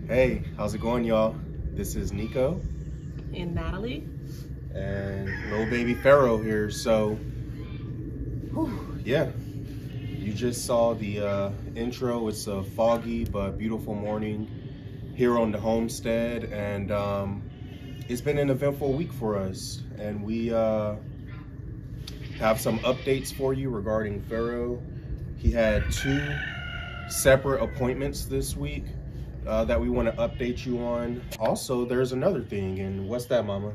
Hey, how's it going, y'all? This is Nico. And Natalie. And little baby Pharaoh here. So, yeah, you just saw the intro. It's a foggy but beautiful morning here on the homestead. And it's been an eventful week for us. And we have some updates for you regarding Pharaoh. He had 2 separate appointments this week that we want to update you on. Also, there's another thing, and what's that, Mama?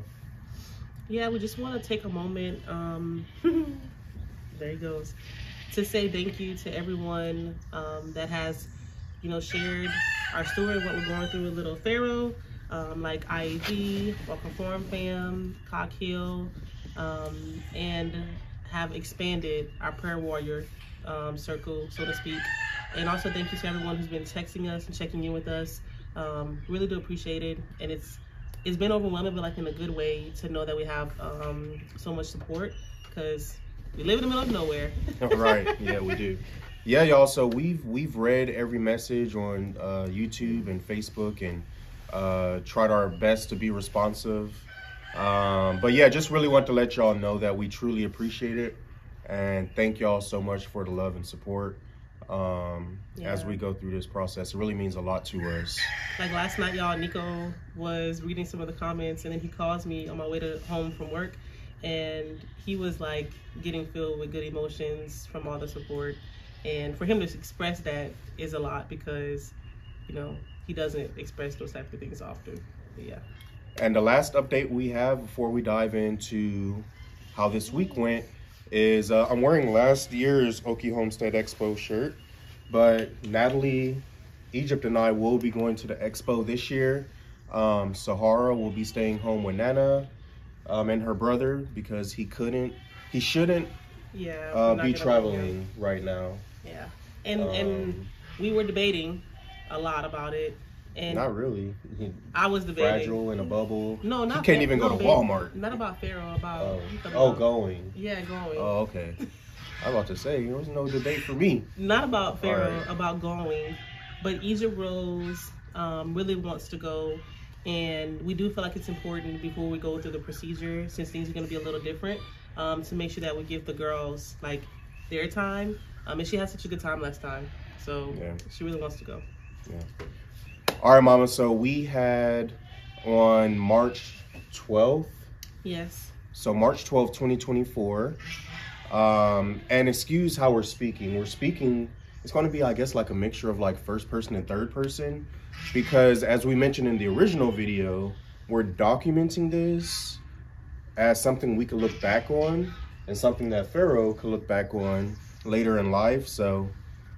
Yeah, we just want to take a moment, there he goes, to say thank you to everyone that has, you know, shared our story, what we're going through with little Pharaoh, like IAV, Welcome Farm Fam, Cock Hill, and have expanded our prayer warrior circle, so to speak. And also thank you to everyone who's been texting us and checking in with us. Really do appreciate it. And it's been overwhelming, but like in a good way, to know that we have so much support, because we live in the middle of nowhere. Right, yeah, we do. Yeah, y'all, so we've read every message on YouTube and Facebook and tried our best to be responsive. But yeah, just really want to let y'all know that we truly appreciate it. And thank y'all so much for the love and support. As we go through this process. It really means a lot to us. Like last night, y'all, Nico was reading some of the comments, and then he calls me on my way home from work, and he was like getting filled with good emotions from all the support. And for him to express that is a lot, because, you know, he doesn't express those type of things often. But yeah. And the last update we have before we dive into how this week went is I'm wearing last year's Okie Homestead Expo shirt, but Natalie, Egypt, and I will be going to the expo this year. Sahara will be staying home with Nana and her brother, because he shouldn't be traveling right now. Yeah, and we were debating a lot about it. And not really. I was debating. Fragile in a bubble. No, not. He can't even go to Walmart. Not about Pharaoh. About going. Yeah, going. Oh, okay. I was about to say, there was no debate for me. Not about Pharaoh. Right. About going, but Egypt Rose really wants to go, and we do feel like it's important before we go through the procedure, since things are going to be a little different, to make sure that we give the girls like their time. And she had such a good time last time, so yeah, she really wants to go. Yeah. All right, Mama, so we had on March 12th. Yes. So March 12th, 2024. And excuse how we're speaking. We're speaking, it's going to be, I guess, like a mixture of like first person and third person. Because as we mentioned in the original video, we're documenting this as something we could look back on and something that Pharaoh could look back on later in life. So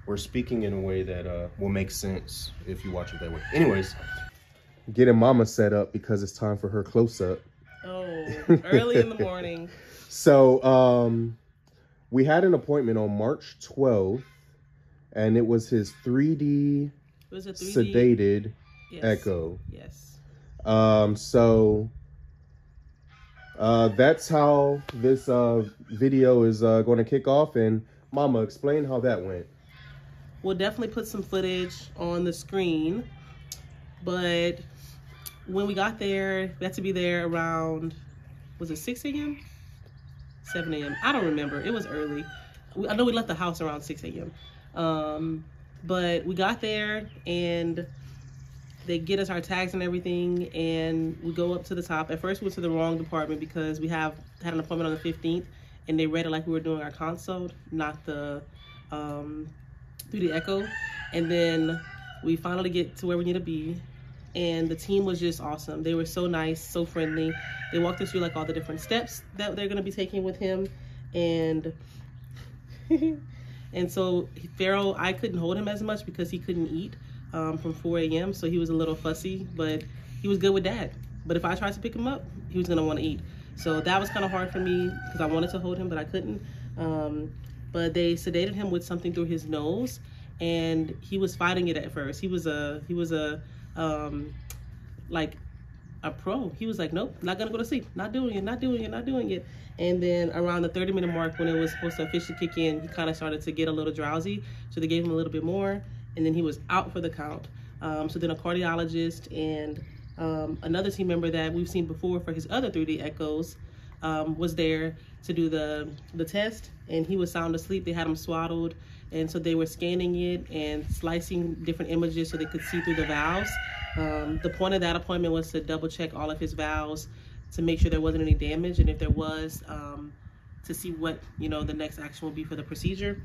we're speaking in a way that will make sense if you watch it that way. Anyways, getting Mama set up because it's time for her close-up. Oh, early in the morning. So we had an appointment on March 12th, and it was his 3D, It was a 3D sedated yes. echo. Yes. So that's how this video is going to kick off. And Mama, explain how that went. We'll definitely put some footage on the screen, but when we got there, we had to be there around, was it 6 a.m.? 7 a.m. I don't remember. It was early. I know we left the house around 6 a.m. But we got there and they get us our tags and everything, and we go up to the top. At first we went to the wrong department because we had an appointment on the 15th, and they read it like we were doing our consult, not the through the echo. And then we finally get to where we need to be, and the team was just awesome. They were so nice, so friendly. They walked us through like all the different steps that they're gonna be taking with him. And and so Pharaoh, I couldn't hold him as much because he couldn't eat from 4 a.m. So he was a little fussy, but he was good with Dad. But if I tried to pick him up, he was gonna wanna eat. So that was kind of hard for me because I wanted to hold him, but I couldn't. But they sedated him with something through his nose, and he was fighting it at first. He was like a pro. He was like, nope, not gonna go to sleep, not doing it. And then around the 30-minute mark, when it was supposed to officially kick in, he kind of started to get a little drowsy. So they gave him a little bit more, and then he was out for the count. So then a cardiologist and another team member that we've seen before for his other 3D echoes was there to do the test, and he was sound asleep. They had him swaddled, and so they were scanning it and slicing different images so they could see through the valves. The point of that appointment was to double check all of his valves to make sure there wasn't any damage, and if there was, to see what, you know, the next action will be for the procedure.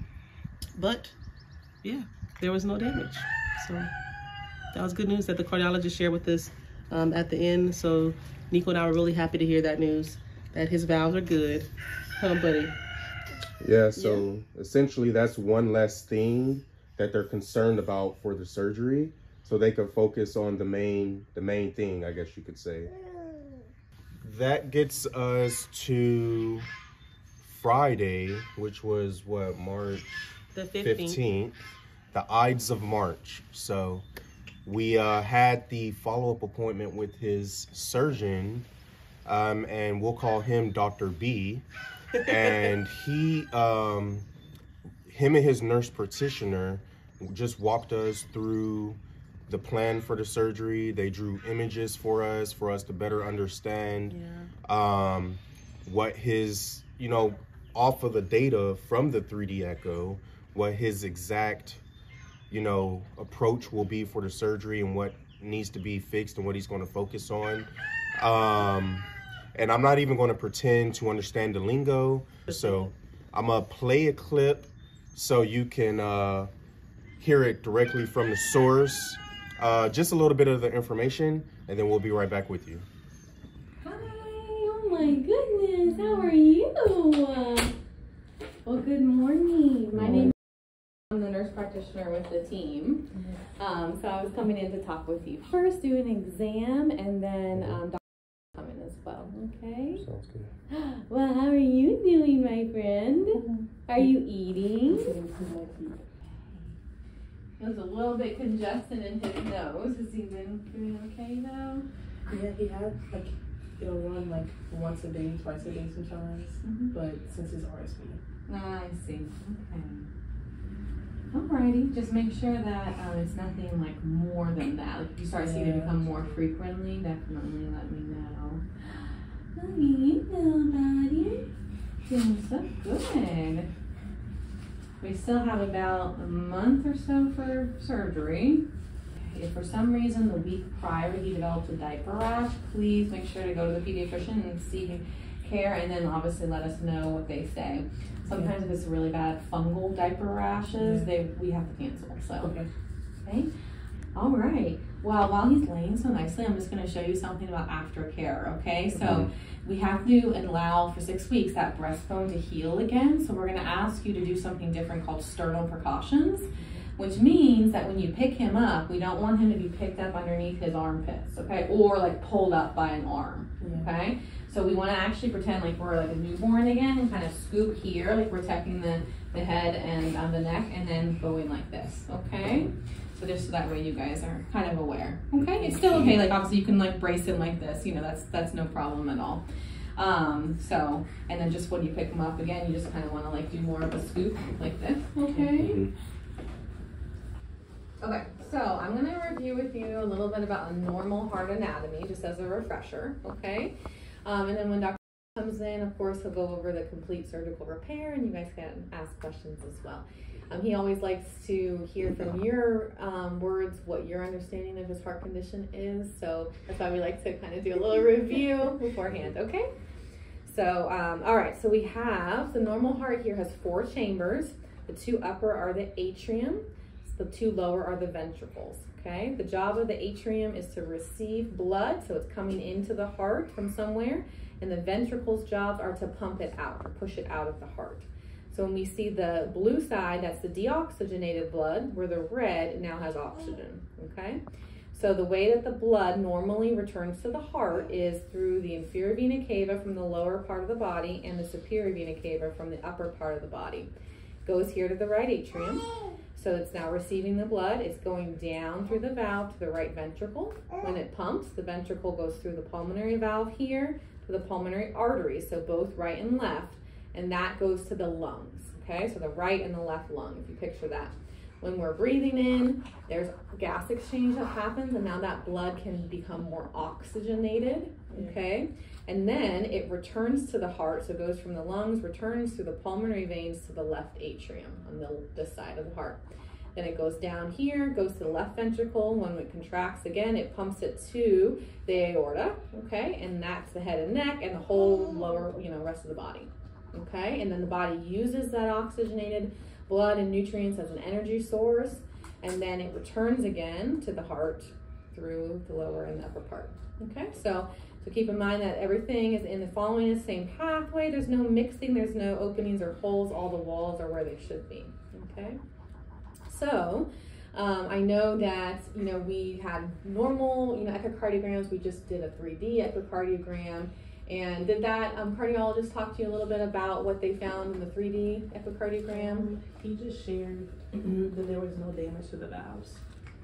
But yeah, there was no damage. So that was good news that the cardiologist shared with us at the end. So Nico and I were really happy to hear that news, that his valves are good. Huh, buddy? Yeah, so essentially that's one less thing that they're concerned about for the surgery, so they can focus on the main thing, I guess you could say. That gets us to Friday, which was what, March the 15th, the Ides of March. So we had the follow-up appointment with his surgeon, and we'll call him Dr. B. And him and his nurse practitioner just walked us through the plan for the surgery. They drew images for us to better understand what his, you know, off of the data from the 3D echo, what his exact, you know, approach will be for the surgery and what needs to be fixed and what he's going to focus on. And I'm not even going to pretend to understand the lingo, so I'm going to play a clip so you can hear it directly from the source. Just a little bit of the information, and then we'll be right back with you. Hi, oh my goodness, how are you? Well, good morning. My name is, I'm the nurse practitioner with the team. So I was coming in to talk with you first, do an exam, and then Dr. come in as well, okay? Sounds good. Well, how are you doing, my friend? Are you eating? Feels a little bit congested in his nose. Has he been doing okay though? Yeah, he had like, it'll run like once a day, twice a day sometimes, but since his RSV. I see. Okay. Alrighty, just make sure that it's nothing like more than that. Like if you start seeing it become more frequently, definitely let me know. How are you doing, buddy? Doing so good. We still have about a month or so for surgery. If for some reason the week prior he developed a diaper rash, please make sure to go to the pediatrician and seek care, and then obviously let us know what they say. Sometimes if it's really bad fungal diaper rashes, we have to cancel. So, okay. All right. Well, while he's laying so nicely, I'm just going to show you something about aftercare. Okay. So we have to allow for 6 weeks that breastbone to heal again. So we're going to ask you to do something different called sternal precautions, which means that when you pick him up, we don't want him to be picked up underneath his armpits, okay, or like pulled up by an arm, okay? So we want to actually pretend like we're like a newborn again and kind of scoop here, like protecting the head and the neck, and then going like this, okay? So just so that way you guys are kind of aware, okay? It's still okay, like obviously you can like brace him like this, you know, that's no problem at all. So, and then just when you pick them up again, you just kind of want to like do more of a scoop like this, okay? Okay, so I'm going to review with you a little bit about a normal heart anatomy, just as a refresher, okay? And then when Dr. comes in, of course, he'll go over the complete surgical repair, and you guys can ask questions as well. He always likes to hear from your words what your understanding of his heart condition is, so that's why we like to kind of do a little review beforehand, okay? So, all right, so we have, the normal heart here has 4 chambers. The 2 upper are the atrium, the 2 lower are the ventricles, okay? The job of the atrium is to receive blood, so it's coming into the heart from somewhere, and the ventricles' jobs are to pump it out, or push it out of the heart. So when we see the blue side, that's the deoxygenated blood, where the red now has oxygen, okay? So the way that the blood normally returns to the heart is through the inferior vena cava from the lower part of the body and the superior vena cava from the upper part of the body. Goes here to the right atrium. So it's now receiving the blood. It's going down through the valve to the right ventricle. When it pumps, the ventricle goes through the pulmonary valve here to the pulmonary arteries, so both right and left, and that goes to the lungs, okay? So the right and the left lung, if you picture that. When we're breathing in, there's gas exchange that happens, and now that blood can become more oxygenated, okay? And then it returns to the heart, so it goes from the lungs, returns through the pulmonary veins to the left atrium on this side of the heart. Then it goes down here, goes to the left ventricle. When it contracts again, it pumps it to the aorta, okay? And that's the head and neck and the whole lower, rest of the body, okay? And then the body uses that oxygenated blood and nutrients as an energy source, and then it returns again to the heart through the lower and the upper part, okay? So keep in mind that everything is following the same pathway. There's no mixing, there's no openings or holes. All the walls are where they should be, okay? So I know that, we had normal, echocardiograms. We just did a 3D echocardiogram. And did that cardiologist talk to you a little bit about what they found in the 3D echocardiogram? He just shared that there was no damage to the valves.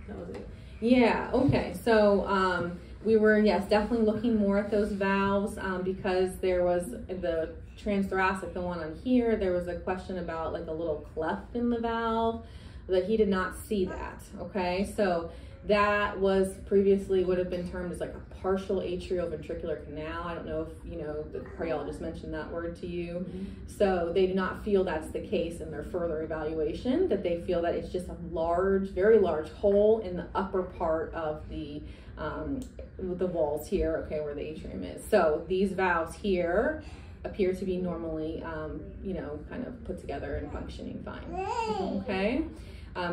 That was it. Yeah, okay. So we were, yes, definitely looking more at those valves because there was the transthoracic, the one on here, there was a question about like a little cleft in the valve, that he did not see that, okay? So that was previously would have been termed as like a partial atrial ventricular canal. I don't know if, the cardiologist mentioned that word to you. So they do not feel that's the case in their further evaluation, that they feel that it's just a large, very large hole in the upper part of the walls here, okay, where the atrium is. So these valves here appear to be normally, kind of put together and functioning fine, okay?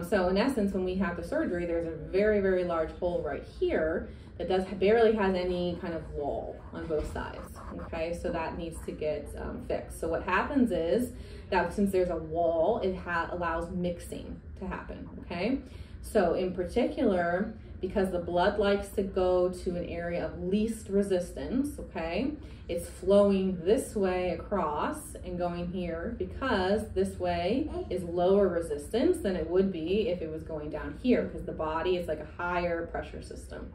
So in essence, when we have the surgery, there's a very, very large hole right here that barely has any kind of wall on both sides, okay? So that needs to get fixed. So what happens is that since there's a wall, it allows mixing to happen, okay? So in particular, because the blood likes to go to an area of least resistance, okay? It's flowing this way across and going here because this way is lower resistance than it would be if it was going down here, because the body is like a higher pressure system.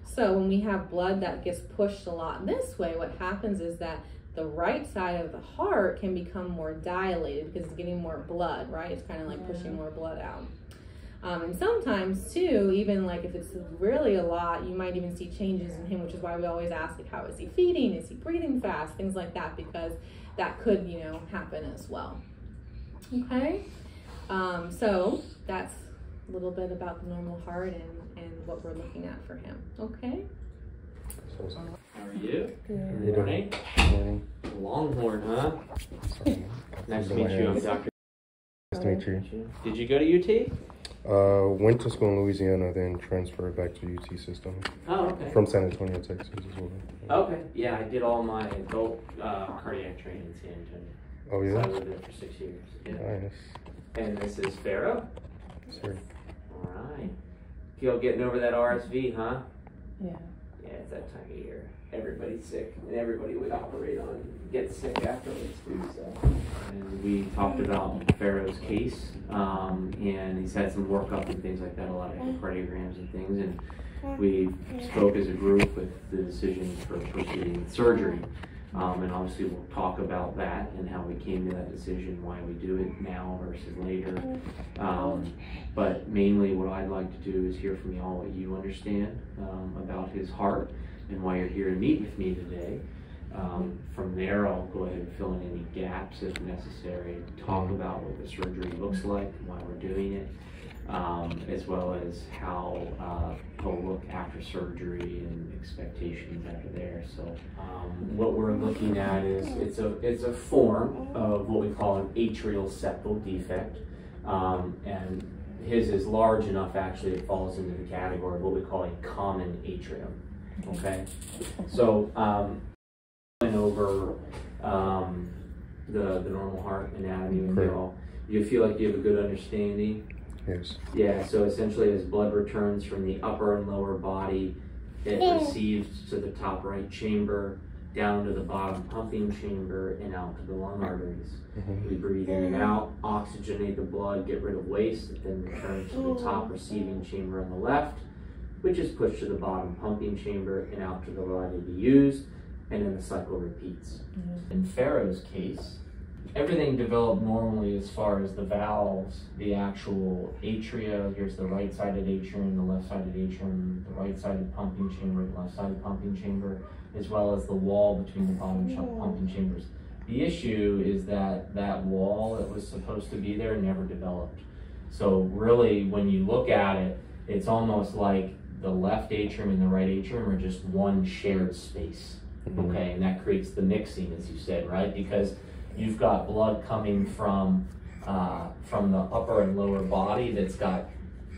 So when we have blood that gets pushed a lot this way, what happens is that the right side of the heart can become more dilated because it's getting more blood, right? It's kind of like pushing more blood out. And sometimes too, even like if it's really a lot, you might even see changes in him, which is why we always ask, like, how is he feeding? Is he breathing fast? Things like that, because that could, happen as well. Okay, so that's a little bit about the normal heart and what we're looking at for him. Okay. How are you? Good. Morning. Morning. Longhorn, huh? Nice to meet you. I'm Dr. Nice to meet you. Did you go to UT? Went to school in Louisiana, then transferred back to UT system. Oh, okay. From San Antonio, Texas as well. Okay. Yeah, I did all my adult cardiac training in San Antonio. Oh, yeah? So I lived there for 6 years. Yeah. Nice. And this is Pharaoh? Sir. All right. Feel getting over that RSV, huh? Yeah. Yeah, it's that time of year. everybody's sick, and everybody we operate on gets sick afterwards too. So, and we talked about Pharaoh's case, and he's had some workup and things like that, a lot of echocardiograms and things, and we spoke as a group with the decision for proceeding with surgery. And obviously we'll talk about that and how we came to that decision, why we do it now versus later. But mainly what I'd like to do is hear from y'all what you understand about his heart and why you're here to meet with me today. From there, I'll go ahead and fill in any gaps if necessary, talk about what the surgery looks like, why we're doing it, as well as how he'll look after surgery and expectations after there. So what we're looking at is it's a form of what we call an atrial septal defect, and his is large enough actually it falls into the category of what we call a common atrium. Okay, so going over the normal heart anatomy with y'all, you feel like you have a good understanding? Yes. Yeah, so essentially as blood returns from the upper and lower body, it receives to the top right chamber, down to the bottom pumping chamber, and out to the lung arteries. We breathe in and out, oxygenate the blood, get rid of waste, it then returns to the top receiving chamber on the left, which is pushed to the bottom pumping chamber and out to the right to be used, and then the cycle repeats. In Pharaoh's case, everything developed normally as far as the valves, the actual atria. Here's the right-sided atrium, the left-sided atrium, the right-sided pumping chamber, the left-sided pumping chamber, as well as the wall between the bottom pumping chambers. The issue is that that wall that was supposed to be there never developed. So really, when you look at it, it's almost like the left atrium and the right atrium are just one shared space. Okay, and that creates the mixing, as you said, right? Because you've got blood coming from the upper and lower body that's got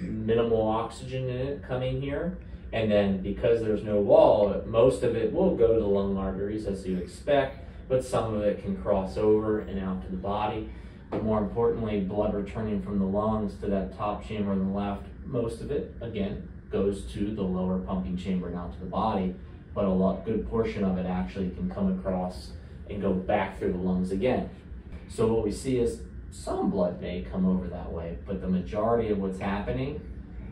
minimal oxygen in it coming here, and then because there's no wall, most of it will go to the lung arteries as you expect, but some of it can cross over and out to the body. But more importantly, blood returning from the lungs to that top chamber on the left, most of it, again, goes to the lower pumping chamber and out to the body, but a good portion of it actually can come across and go back through the lungs again. So what we see is some blood may come over that way, but the majority of what's happening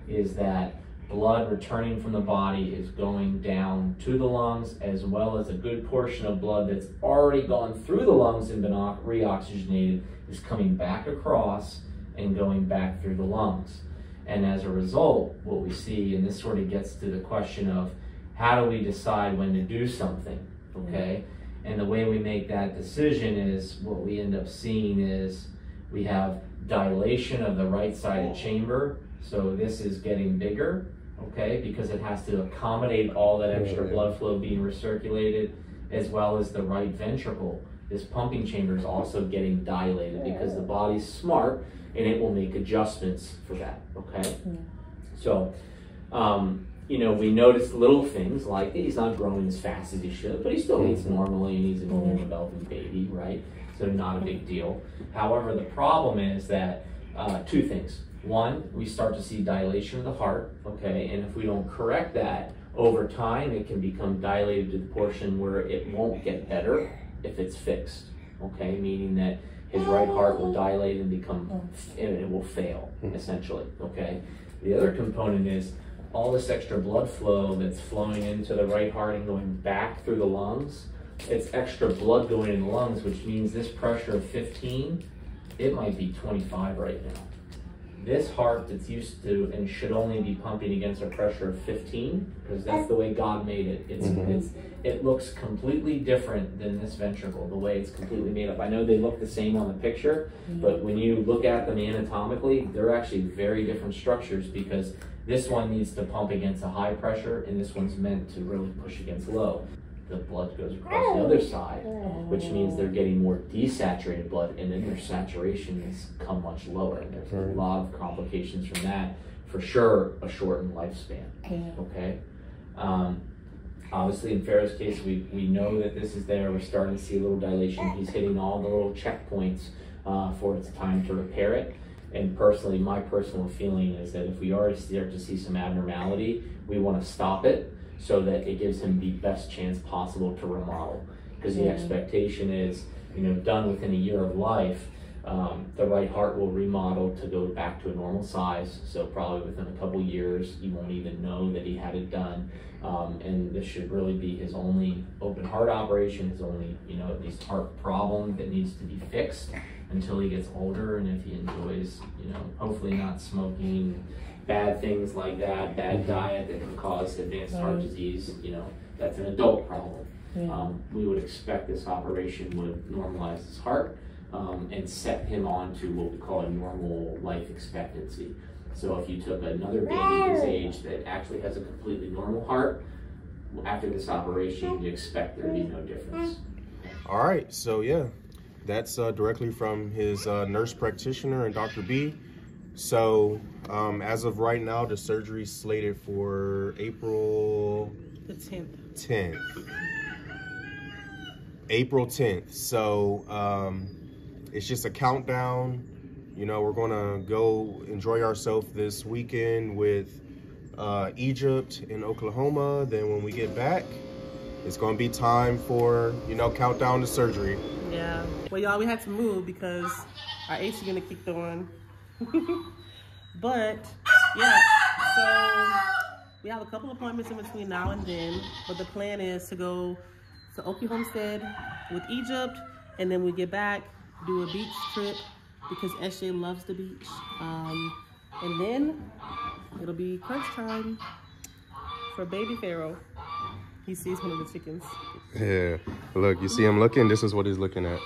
is that blood returning from the body is going down to the lungs, as well as a good portion of blood that's already gone through the lungs and been reoxygenated is coming back across and going back through the lungs. And as a result, what we see, and this sort of gets to the question of how do we decide when to do something, okay? And the way we make that decision is what we end up seeing is we have dilation of the right-sided chamber. So this is getting bigger, okay, because it has to accommodate all that extra blood flow being recirculated, as well as the right ventricle. This pumping chamber is also getting dilated because the body's smart and it will make adjustments for that, okay? So, you know, we notice little things like he's not growing as fast as he should, but he still eats normally and he's a normal developing baby, right? So not a big deal. However, the problem is that two things. One, we start to see dilation of the heart, okay? And if we don't correct that, over time, it can become dilated to the portion where it won't get better if it's fixed, okay? Meaning that his right heart will dilate and it will fail, essentially, okay? The other component is all this extra blood flow that's flowing into the right heart and going back through the lungs. It's extra blood going in the lungs, which means this pressure of 15, it might be 25 right now. This heart that's used to and should only be pumping against a pressure of 15, because that's the way God made it. It looks completely different than this ventricle, the way it's completely made up. I know they look the same on the picture, but when you look at them anatomically, they're actually very different structures, because this one needs to pump against a high pressure, and this one's meant to really push against low. The blood goes across the other side, which means they're getting more desaturated blood, and then their saturation has come much lower. And there's a lot of complications from that. For sure, a shortened lifespan. Okay. Obviously, in Pharaoh's case, we know that this is there. We're starting to see a little dilation. He's hitting all the little checkpoints for it's time to repair it. And personally, my personal feeling is that if we already start to see some abnormality, we want to stop it so that it gives him the best chance possible to remodel. Because the expectation is, you know, done within a year of life, the right heart will remodel to go back to a normal size. So probably within a couple years, you won't even know that he had it done. And this should really be his only open heart operation, his only, you know, at least heart problem that needs to be fixed until he gets older. And if he enjoys, you know, hopefully not smoking, bad things like that, bad diet that can cause advanced heart disease, you know, that's an adult problem. We would expect this operation would normalize his heart and set him on to what we call a normal life expectancy. So if you took another baby his age that actually has a completely normal heart, after this operation, you expect there to be no difference. All right, so yeah, that's directly from his nurse practitioner and Dr. B. So as of right now, the surgery is slated for April the 10th. April 10th. So it's just a countdown. You know, we're gonna go enjoy ourselves this weekend with Egypt in Oklahoma. Then when we get back, it's gonna be time for, you know, countdown to surgery. Yeah. Well, y'all, we had to move because our AC gonna kick on. But yeah, so we have a couple appointments in between now and then. But the plan is to go to Okie Homestead with Egypt, and then we get back, do a beach trip because SJ loves the beach. And then it'll be crunch time for baby Pharaoh. He sees one of the chickens. Yeah, look, you see him looking? This is what he's looking at.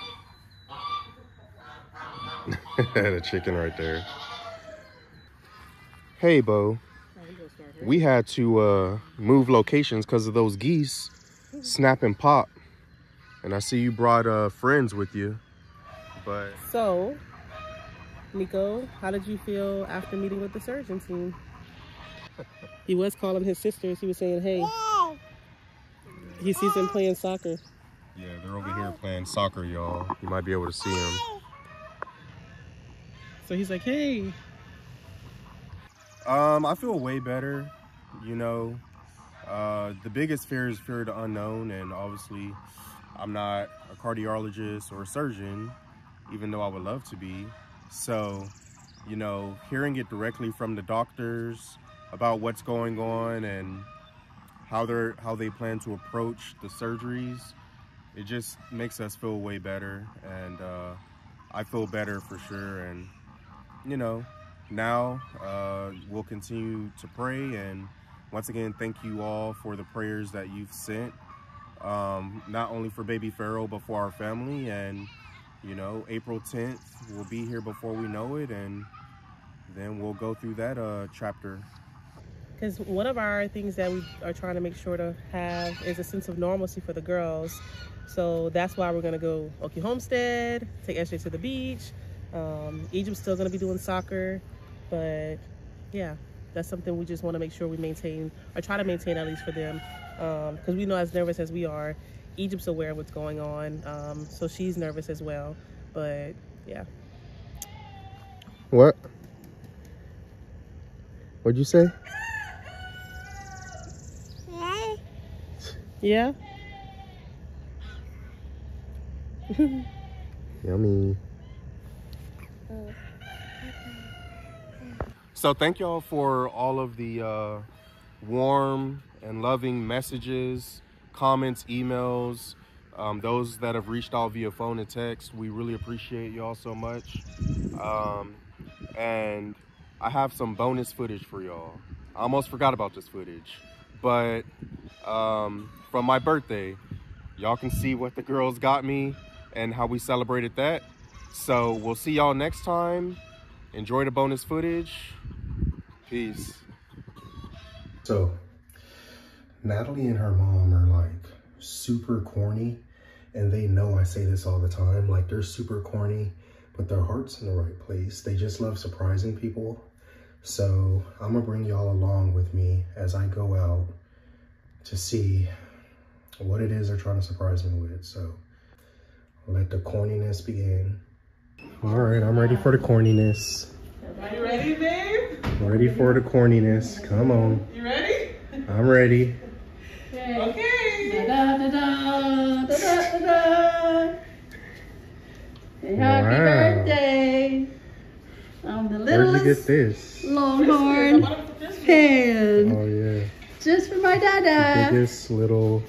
The chicken right there. Hey, Bo. We had to move locations because of those geese snap and pop. And I see you brought friends with you. But so, Nico, how did you feel after meeting with the surgeon team? He was calling his sisters. He was saying, hey, he sees them playing soccer. Yeah, they're over here playing soccer, y'all. You might be able to see them. So he's like, hey. I feel way better. You know, the biggest fear is fear of the unknown. And obviously, I'm not a cardiologist or a surgeon, even though I would love to be. So, you know, hearing it directly from the doctors about what's going on and how they plan to approach the surgeries, it just makes us feel way better. And I feel better for sure. And, you know, now we'll continue to pray. And once again, thank you all for the prayers that you've sent, not only for baby Pharaoh, but for our family. And, you know, April 10th, we'll be here before we know it. And then we'll go through that chapter. Because one of our things that we are trying to make sure to have is a sense of normalcy for the girls. So that's why we're going to go Okie Homestead, take SJ to the beach. Egypt's still going to be doing soccer. But yeah, that's something we just want to make sure we maintain, or try to maintain at least for them. Because we know, as nervous as we are, Egypt's aware of what's going on. So she's nervous as well. But yeah. What? What'd you say? Yeah? Yummy. So thank y'all for all of the warm and loving messages, comments, emails, those that have reached out via phone and text. We really appreciate y'all so much. And I have some bonus footage for y'all. I almost forgot about this footage, but from my birthday, y'all can see what the girls got me and how we celebrated that. So we'll see y'all next time. Enjoy the bonus footage. Peace. So Natalie and her mom are like super corny, and they know I say this all the time. Like, they're super corny, but their heart's in the right place. They just love surprising people. So I'm gonna bring y'all along with me as I go out to see what it is they're trying to surprise me with. So let the corniness begin. All right, I'm ready for the corniness. Are you ready, babe? Ready for the corniness. Come on. You ready? I'm ready. Happy Wow. birthday. I'm the Where'd you littlest get this? Longhorn fan. Oh yeah. Just for my dada. Biggest little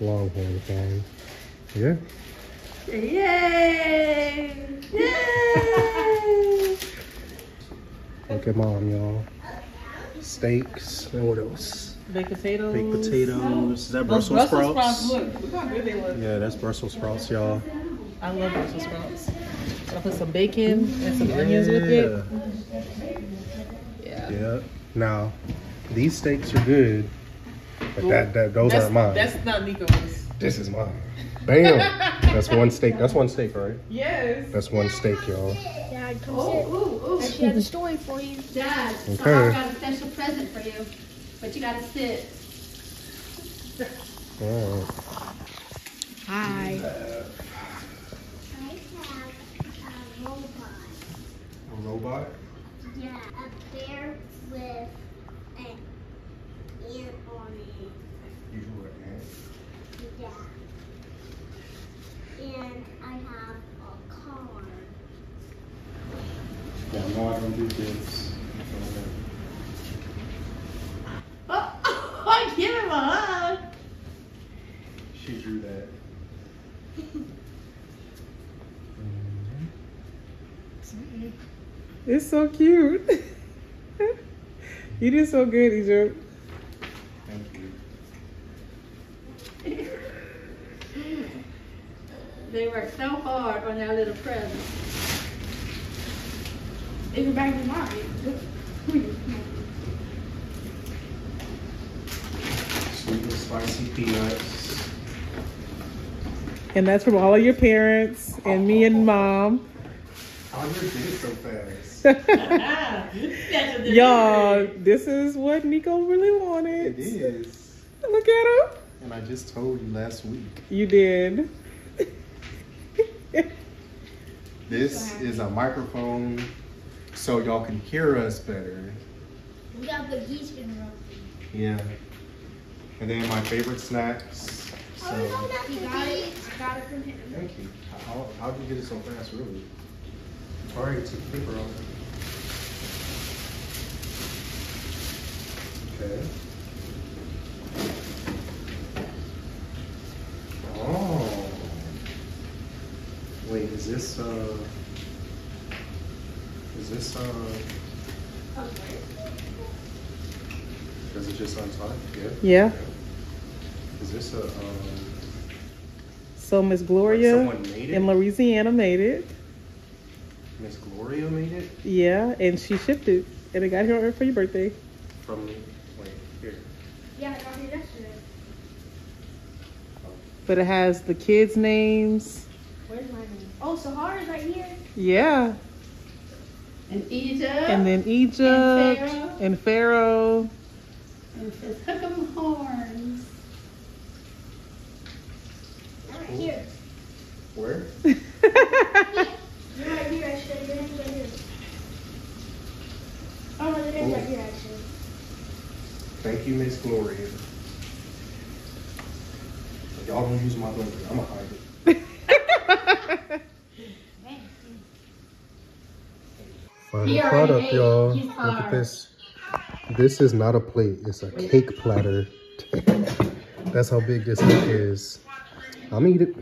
Longhorn fan. Yeah. Yay! Yay! Look at mom, y'all. Steaks. And what else? Baked potatoes. Baked potatoes. Is that Those Brussels Brussels sprouts? sprouts, look how good they look. Yeah, that's Brussels sprouts, y'all. I love Brussels sprouts. I'll put some bacon and some onions with it. Yeah. Yeah. Now, these steaks are good, but those aren't mine. That's not Nico's. This is mine. Bam! That's one steak. That's one steak, right? Yes. That's one steak, y'all. Dad, come sit. I actually have a story for you. Dad, Okay. Sarah got a special present for you, but you gotta sit. All right. Hi. I have a robot. A robot? Yeah, a bear with an ant on it. You drew an ant? Yeah. And I have a car. Yeah, no, I don't do this. Oh, give him a hug. She drew that. It's so cute. You did so good, Egypt. Thank you. They worked so hard on that little present. Even back in mine. Sweet and spicy peanuts. And that's from all of your parents and me and mom. How did you get it so fast? Y'all, this is what Nico really wanted. It is. Look at him. And I just told you last week. You did. This is a microphone so y'all can hear us better. We got the geese in row. Yeah. And then my favorite snacks. So, You got it. I got it from him. thank you. How'd you get it so fast, really? All right, took the paper off. Okay. Oh. Wait, is this does it just untie? Yeah. Yeah. Is this a So Miss like Gloria someone made it? in Louisiana made it. Miss Gloria made it Yeah, and she shipped it. And it got here for your birthday. from here. Yeah, I got it yesterday. But it has the kids' names. Where's my name? Oh, Sahara's right here. Yeah. And Egypt. And then Egypt Pharaoh. and Pharaoh. And it says, hook 'em horns. I'm right here. Where? You're right here, actually. Your name's right here. Oh, no, your name's right here, actually. Thank you, Miss Gloria. Y'all don't use my blanket. I'm gonna hide it. Final He already product, ate. y'all. He's Look at hard. this. This is not a plate. It's a cake platter. That's how big this cake is. I'm eat it.